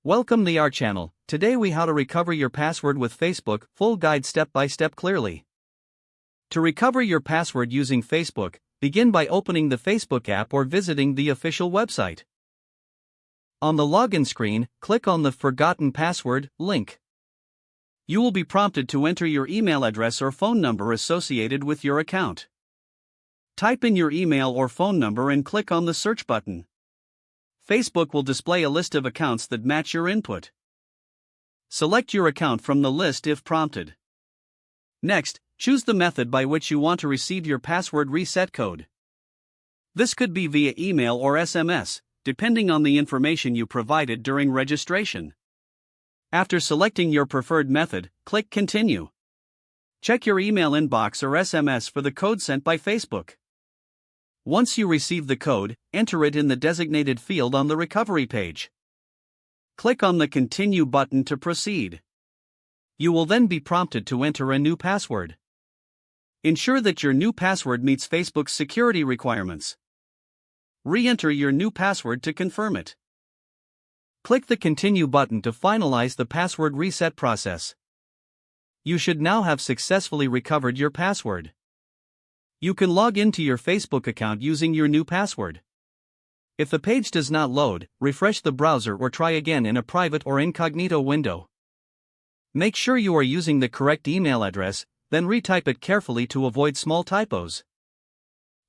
Welcome to our channel. Today we how to recover your password with Facebook, full guide step by step clearly. To recover your password using Facebook, begin by opening the Facebook app or visiting the official website. On the login screen, click on the Forgotten Password link. You will be prompted to enter your email address or phone number associated with your account. Type in your email or phone number and click on the search button. Facebook will display a list of accounts that match your input. Select your account from the list if prompted. Next, choose the method by which you want to receive your password reset code. This could be via email or SMS, depending on the information you provided during registration. After selecting your preferred method, click Continue. Check your email inbox or SMS for the code sent by Facebook. Once you receive the code, enter it in the designated field on the recovery page. Click on the Continue button to proceed. You will then be prompted to enter a new password. Ensure that your new password meets Facebook's security requirements. Re-enter your new password to confirm it. Click the Continue button to finalize the password reset process. You should now have successfully recovered your password. You can log into your Facebook account using your new password. If the page does not load, refresh the browser or try again in a private or incognito window. Make sure you are using the correct email address, then retype it carefully to avoid small typos.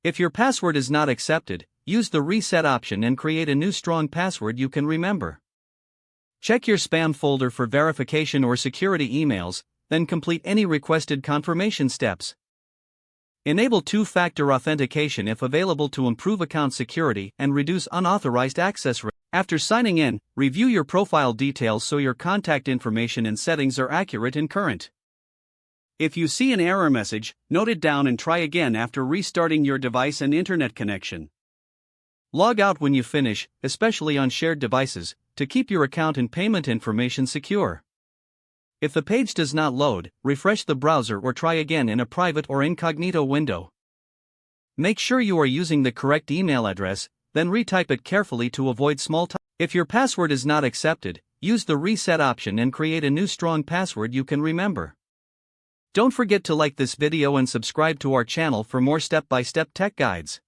If your password is not accepted, use the reset option and create a new strong password you can remember. Check your spam folder for verification or security emails, then complete any requested confirmation steps. Enable two-factor authentication if available to improve account security and reduce unauthorized access risk. After signing in, review your profile details so your contact information and settings are accurate and current. If you see an error message, note it down and try again after restarting your device and internet connection. Log out when you finish, especially on shared devices, to keep your account and payment information secure. If the page does not load, refresh the browser or try again in a private or incognito window. Make sure you are using the correct email address, then retype it carefully to avoid small typos. If your password is not accepted, use the reset option and create a new strong password you can remember. Don't forget to like this video and subscribe to our channel for more step-by-step tech guides.